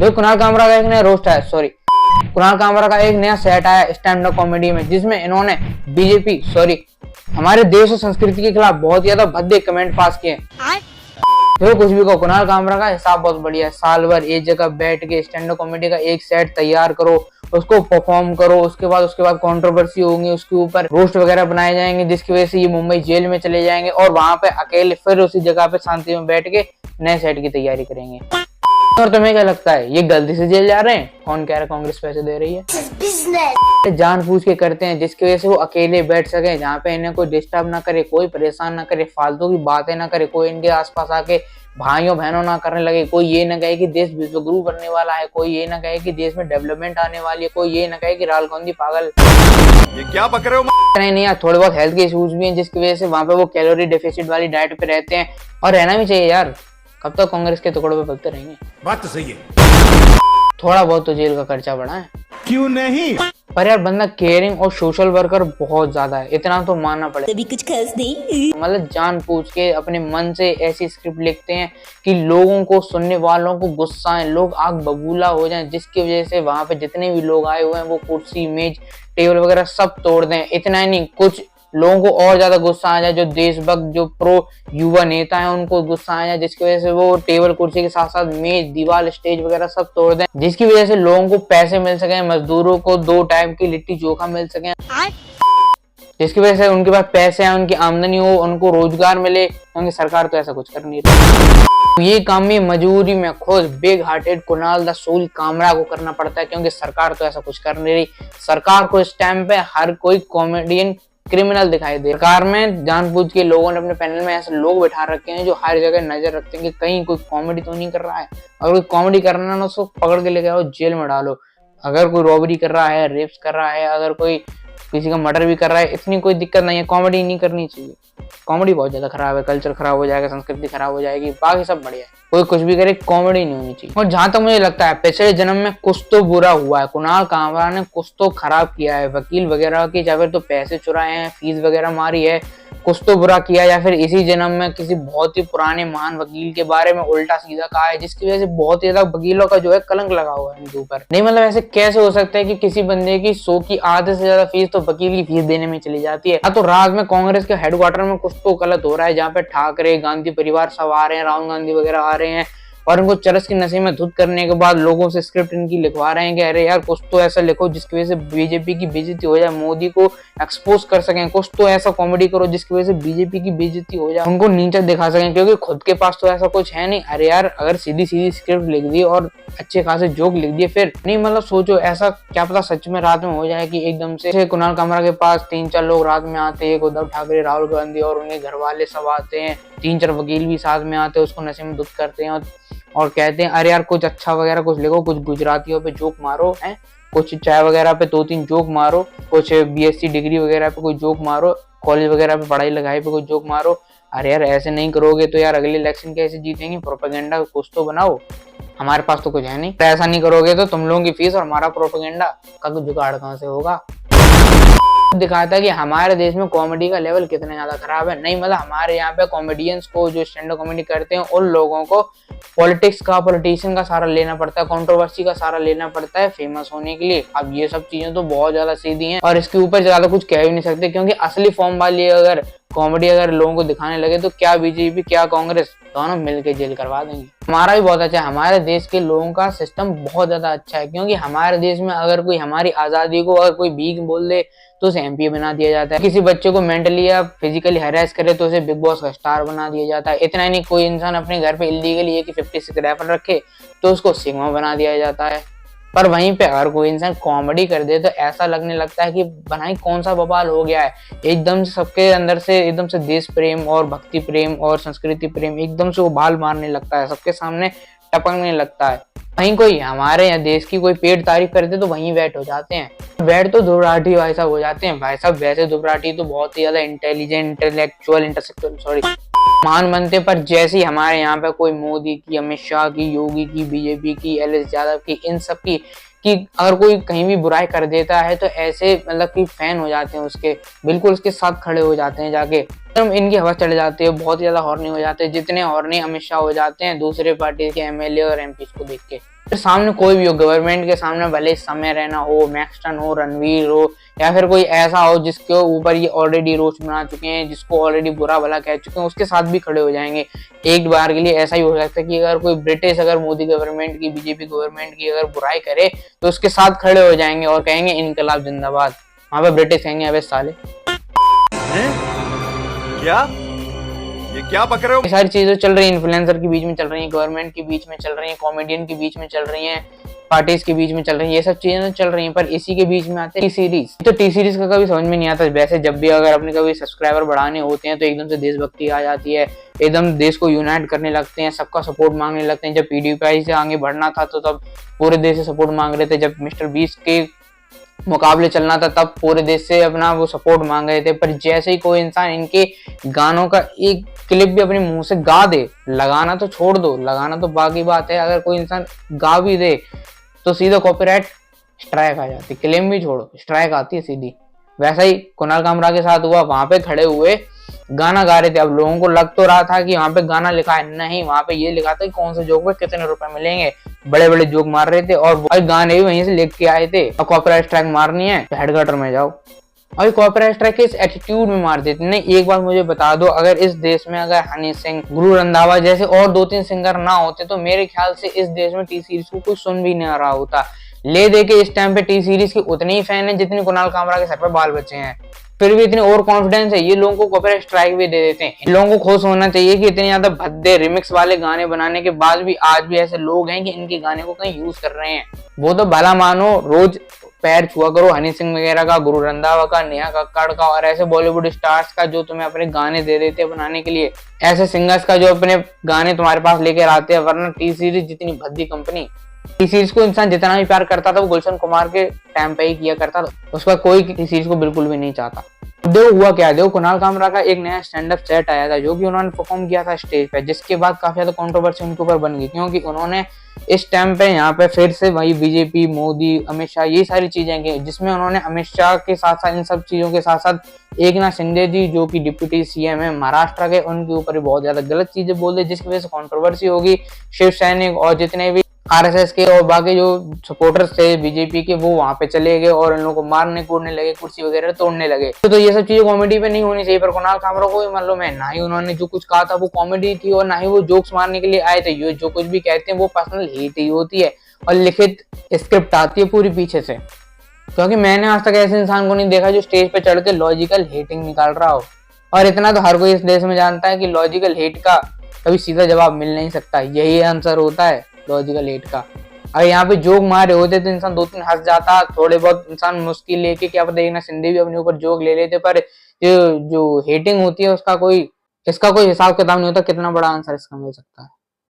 देखो कुणाल कामरा का एक नया रोस्ट आया, कुणाल कामरा का एक नया सेट आया स्टैंड अप कॉमेडी में, जिसमें इन्होंने बीजेपी हमारे देश और संस्कृति के खिलाफ बहुत ज्यादा भद्दे कमेंट पास किए। देखो कुछ भी कहो, कुणाल कामरा का हिसाब बहुत बढ़िया है। साल भर एक जगह बैठ के स्टैंड अप कॉमेडी का एक सेट तैयार करो, उसको परफॉर्म करो, उसके बाद कंट्रोवर्सी होंगी, उसके ऊपर रोस्ट वगैरह बनाए जाएंगे, जिसकी वजह से ये मुंबई जेल में चले जाएंगे और वहां पे अकेले फिर उसी जगह पे शांति में बैठ के नए सेट की तैयारी करेंगे। और तुम्हें क्या लगता है ये गलती से जेल जा रहे हैं? कौन कह रहा है कांग्रेस पैसे दे रही है? जानबूझ के करते हैं जिसकी वजह से वो अकेले बैठ सके, जहाँ पे इन्हें कोई डिस्टर्ब ना करे, कोई परेशान ना करे, फालतू की बातें ना करे, कोई इनके आसपास आके भाइयों बहनों ना करने लगे, कोई ये ना कहे कि देश विश्वगुरु बनने वाला है, कोई ये ना कहे कि देश में डेवलपमेंट आने वाली है, कोई ये ना कहे कि राहुल गांधी पागल। ये क्या बक रहे हो? नहीं यार, थोड़े बहुत हेल्थ के इश्यूज भी हैं जिसकी वजह से वहां पे वो कैलोरी डेफिसिट वाली डाइट पे रहते हैं, और रहना भी चाहिए यार। कब तक कांग्रेस के टुकड़ों पे पलते रहेंगे? बात तो सही है। थोड़ा बहुत तो जेल का खर्चा बढ़ा है, क्यों नहीं? पर यार बंदा केयरिंग और सोशल वर्कर बहुत ज्यादा है, इतना तो मानना पड़ेगा। तभी कुछ खास नहीं, मतलब जानबूझ के अपने मन से ऐसी स्क्रिप्ट लिखते हैं कि लोगों को, सुनने वालों को गुस्सा है, लोग आग बबूला हो जाएं, जिसकी वजह से वहां पे जितने भी लोग आए हुए हैं वो कुर्सी मेज टेबल वगैरह सब तोड़ दें। इतना ही नहीं, कुछ लोगों को और ज्यादा गुस्सा आ जाए, जो देशभक्त जो प्रो युवा नेता है उनको गुस्सा आ जाए, जिसकी वजह से वो टेबल कुर्सी के साथ साथ मेज दीवार स्टेज वगैरह सब तोड़ दें, जिसकी वजह से लोगों को पैसे मिल सके, मजदूरों को 2 टाइम की लिट्टी चोखा मिल सके, जिसकी वजह से उनके पास पैसे हैं, उनकी आमदनी हो, उनको रोजगार मिले, क्योंकि सरकार तो ऐसा कुछ कर नहीं रही। ये काम भी मजबूरी में खुद big hearted Kunal the soul Kamra को करना पड़ता है, क्योंकि सरकार तो ऐसा कुछ कर नहीं रही। सरकार को इस टाइम पे हर कोई कॉमेडियन क्रिमिनल दिखाई दे। सरकार में जानबूझ के लोगों ने अपने पैनल में ऐसे लोग बैठा रखे हैं जो हर जगह नजर रखते हैं कि कहीं कोई कॉमेडी तो नहीं कर रहा है। अगर कोई कॉमेडी कर रहा है ना, उसको पकड़ के लेके आओ, जेल में डालो। अगर कोई रॉबरी कर रहा है, रेप्स कर रहा है, अगर कोई किसी का मर्डर भी कर रहा है, इतनी कोई दिक्कत नहीं है, कॉमेडी नहीं करनी चाहिए। कॉमेडी बहुत ज्यादा खराब है, कल्चर खराब हो जाएगा, संस्कृति खराब हो जाएगी, बाकी सब बढ़िया है। कोई कुछ भी करे, कॉमेडी नहीं होनी चाहिए। और जहां तक मुझे लगता है पिछले जन्म में कुछ तो बुरा हुआ है, कुणाल कामरा ने कुछ तो खराब किया है, वकील वगैरह की या फिर तो पैसे चुराए हैं, फीस वगैरह मारी है, कुछ तो बुरा किया, या फिर इसी जन्म में किसी बहुत ही पुराने महान वकील के बारे में उल्टा सीधा कहा है, जिसकी वजह से बहुत ही ज्यादा वकीलों का जो है कलंक लगा हुआ है इनके ऊपर। नहीं मतलब ऐसे कैसे हो सकता है कि किसी बंदे की 100 की आधे से ज्यादा फीस तो वकील की फीस देने में चली जाती है। तो राज में कांग्रेस के हेडक्वार्टर में कुछ तो गलत हो रहा है, जहाँ पे ठाकरे गांधी परिवार सब आ रहे हैं, राहुल गांधी वगैरह आ रहे हैं, और इनको चरस की नशे में धुत करने के बाद लोगों से स्क्रिप्ट इनकी लिखवा रहे हैं कि अरे यार कुछ तो ऐसा लिखो जिसकी वजह से बीजेपी की बेइज्जती हो जाए, मोदी को एक्सपोज कर सकें, कुछ तो ऐसा कॉमेडी करो जिसकी वजह से बीजेपी की बेइज्जती हो जाए, उनको नीचा दिखा सकें, क्योंकि खुद के पास तो ऐसा कुछ है नहीं। अरे यार अगर सीधी सीधी स्क्रिप्ट लिख दी और अच्छे खासे जोक लिख दिए, फिर नहीं मतलब सोचो, ऐसा क्या पता सच में रात में हो जाए कि एकदम से कुणाल कामरा के पास 3-4 लोग रात में आते हैं, उद्धव ठाकरे, राहुल गांधी और उनके घर वाले सब आते हैं, 3-4 वकील भी साथ में आते हैं, उसको नशे में धुत करते हैं और कहते हैं अरे यार कुछ अच्छा वगैरह कुछ लिखो, कुछ गुजरातियों पे जोक मारो, हैं कुछ चाय वगैरह पे 2-3 जोक मारो, कुछ बीएससी डिग्री वगैरह पे कोई जोक मारो, कॉलेज वगैरह पे पढ़ाई लिखाई पे कोई जोक मारो। अरे यार ऐसे नहीं करोगे तो यार अगले इलेक्शन कैसे जीतेंगे? प्रोपेगेंडा कुछ तो बनाओ, हमारे पास तो कुछ है नहीं। ऐसा नहीं करोगे तो तुम लोगों की फीस और हमारा प्रोपेगेंडा का जुगाड़ कहाँ से होगा? दिखाता है कि हमारे देश में कॉमेडी का लेवल कितना ज्यादा खराब है। नहीं मतलब हमारे यहाँ पे कॉमेडियंस को, जो स्टैंड अप कॉमेडी करते हैं, उन लोगों को पॉलिटिशियन का सहारा लेना पड़ता है, कंट्रोवर्सी का सहारा लेना पड़ता है फेमस होने के लिए। अब ये सब चीजें तो बहुत ज्यादा सीधी हैं और इसके ऊपर ज्यादा कुछ कह भी नहीं सकते, क्योंकि असली फॉर्म वाली अगर कॉमेडी अगर लोगों को दिखाने लगे तो क्या बीजेपी क्या कांग्रेस दोनों मिलकर जेल करवा देंगे। हमारा भी बहुत अच्छा है, हमारे देश के लोगों का सिस्टम बहुत ज्यादा अच्छा है, क्योंकि हमारे देश में अगर कोई हमारी आजादी को अगर कोई भीख बोल दे तो उसे एमपी बना दिया जाता है, किसी बच्चे को मेंटली या फिजिकली हैरेस करे तो उसे बिग बॉस का स्टार बना दिया जाता है। इतना ही नहीं, कोई इंसान अपने घर पे इलीगली एक 56 राइफल रखे तो उसको सिग्मा बना दिया जाता है। पर वहीं पे अगर कोई इंसान कॉमेडी कर दे तो ऐसा लगने लगता है कि बनाई कौन सा बवाल हो गया है, एकदम से सबके अंदर से एकदम से देश प्रेम और भक्ति प्रेम और संस्कृति प्रेम एकदम से उबाल मारने लगता है, सबके सामने टपकने लगता है। वहीं कोई हमारे यहाँ देश की कोई पेट तारीफ करते तो वहीं वेट हो जाते हैं, वेट तो दुबराटी भाई साहब हो जाते हैं। भाई साहब वैसे दुबराटी तो बहुत ही ज्यादा इंटेलिजेंट, इंटेलेक्चुअल महान बनते, पर जैसे ही हमारे यहाँ पे कोई मोदी की, अमित शाह की, योगी की, बीजेपी की, एलएस यादव की, इन सब की अगर कोई कहीं भी बुराई कर देता है तो ऐसे मतलब कि फैन हो जाते हैं उसके, बिल्कुल उसके साथ खड़े हो जाते हैं जाके, एकदम इनकी हवा चढ़ जाती है, बहुत ज्यादा हॉर्नी हो जाते हैं, जितने हॉर्नी अमित शाह हो जाते हैं दूसरे पार्टी के एमएलए और एमपी को देख के। फिर सामने कोई भी हो, गवर्नमेंट के सामने भले समय रहना हो, मैक्सटन हो, रणवीर हो, या फिर कोई ऐसा हो जिसके ऊपर ये ऑलरेडी रोष बना चुके हैं, जिसको ऑलरेडी बुरा भला कह चुके हैं, उसके साथ भी खड़े हो जाएंगे। एक बार के लिए ऐसा ही हो सकता है कि अगर कोई ब्रिटिश अगर मोदी गवर्नमेंट की, बीजेपी गवर्नमेंट की अगर बुराई करे तो उसके साथ खड़े हो जाएंगे और कहेंगे इनकलाब जिंदाबाद। वहां पे ब्रिटिश कहेंगे अबे साले। क्या ये क्या बक रहे हो? ये सारी चीजें चल रही है, इन्फ्लुएंसर के बीच में चल रही है, गवर्नमेंट के बीच में चल रही है, कॉमेडियन के बीच में चल रही है, पार्टीज के बीच में चल रही है, ये सब चीजें चल रही हैं। पर इसी के बीच में आते हैं टी सीरीज। तो टी सीरीज का कभी समझ में नहीं आता। वैसे जब भी अगर अपने कभी सब्सक्राइबर बढ़ाने होते हैं तो एकदम से देशभक्ति आ जाती है, एकदम देश को यूनाइट करने लगते हैं, सबका सपोर्ट मांगने लगते हैं। जब PewDiePie से आगे बढ़ना था तो तब पूरे देश से सपोर्ट मांग रहे थे, जब मिस्टर बीस्ट के मुकाबले चलना था तब पूरे देश से अपना वो सपोर्ट मांग रहे थे। पर जैसे ही कोई इंसान इनके गानों का एक क्लिप भी अपने मुंह से गा दे, लगाना तो छोड़ दो, लगाना तो बाकी बात है, अगर कोई इंसान गा भी दे तो सीधा कॉपीराइट स्ट्राइक आ जाती, क्लेम भी छोड़ो, स्ट्राइक आती है सीधी। वैसा ही कुणाल कामरा के साथ हुआ, वहां पे खड़े हुए गाना गा रहे थे। अब लोगों को लग तो रहा था कि वहां पे गाना लिखा है, नहीं, वहां पे ये लिखा था कि कौन से जोक पे कितने रुपए मिलेंगे। बड़े बड़े जोक मार रहे थे और गाने भी वहीं से लिख के आए थे। और कॉपीराइट स्ट्राइक मारनी है तो हेडक्वार्टर में जाओ। और कॉपीराइट स्ट्राइक इस एटीट्यूड में मार देते। नहीं, एक बार मुझे बता दो, अगर इस देश में अगर हनी सिंह, गुरु रंधावा जैसे और 2-3 सिंगर ना होते तो मेरे ख्याल से इस देश में टी सीरीज को कोई सुन भी नहीं रहा होता। ले दे के इस टाइम पे टी सीरीज के उतने ही फैन है जितने कुणाल कामरा के सर पे बाल बचे हैं। फिर भी इतनी ओवर कॉन्फिडेंस है, ये लोगों को कॉपीराइट स्ट्राइक भी दे देते हैं। इन लोगों को खुश होना चाहिए कि इतने ज्यादा भद्दे रिमिक्स वाले गाने बनाने के बाद भी आज भी ऐसे लोग हैं कि इनके गाने को कहीं यूज कर रहे हैं। वो तो भला मानो रोज पैर छुआ करो हनी सिंह वगैरह का, गुरु रंधावा का, नेहा कक्कड़ का और ऐसे बॉलीवुड स्टार्स का जो तुम्हें अपने गाने दे देते हैं बनाने के लिए, ऐसे सिंगर्स का जो अपने गाने तुम्हारे पास लेकर आते हैं। वरना टी सीरीज जितनी भद्दी कंपनी, टी सीरीज को इंसान जितना भी प्यार करता था वो गुलशन कुमार के टाइम पे ही किया करता था, उसका कोई टी सीरीज को बिल्कुल भी नहीं चाहता। देखो हुआ क्या, देखो कुणाल कामरा का एक नया स्टैंड अप सेट आया था जो कि उन्होंने परफॉर्म किया था स्टेज पे, जिसके बाद काफी ज्यादा कंट्रोवर्सी उनके ऊपर बन गई, क्योंकि उन्होंने इस टाइम पे यहाँ पे फिर से वही बीजेपी, मोदी, अमित शाह, ये सारी चीजें की, जिसमें उन्होंने अमित शाह के साथ साथ इन सब चीजों के साथ साथ एकनाथ शिंदे जी जो कि डिप्यूटी सीएम है महाराष्ट्र के, उनके ऊपर भी बहुत ज्यादा गलत चीजें बोल दी, जिसकी वजह से कंट्रोवर्सी होगी। शिव सैनिक और जितने भी आरएसएस के और बाकी जो सपोर्टर्स थे बीजेपी के वो वहां पे चले गए और इन लोगों को मारने कूदने लगे, कुर्सी वगैरह तोड़ने लगे। तो ये सब चीजें कॉमेडी पे नहीं होनी चाहिए। पर कुणाल कामरा को भी मालूम है, ना ही उन्होंने जो कुछ कहा था वो कॉमेडी थी और ना ही वो जोक्स मारने के लिए आए थे। ये जो कुछ भी कहते हैं वो पर्सनल हेट ही होती है और लिखित स्क्रिप्ट आती है पूरी पीछे से। क्योंकि मैंने आज तक ऐसे इंसान को नहीं देखा जो स्टेज पे चढ़ के लॉजिकल हेटिंग निकाल रहा हो। और इतना तो हर कोई इस देश में जानता है कि लॉजिकल हेट का कभी सीधा जवाब मिल नहीं सकता, यही आंसर होता है लॉजिकल हेट का। अगर यहाँ पे जोक मारे होते तो इंसान 2-3 हंस जाता, थोड़े बहुत इंसान मुश्किल लेके क्या पता एकनाथ शिंदे भी अपने ऊपर जोक ले लेते। पर जो हेटिंग होती है उसका कोई, इसका कोई हिसाब किताब नहीं होता कितना बड़ा आंसर इसका मिल सकता है।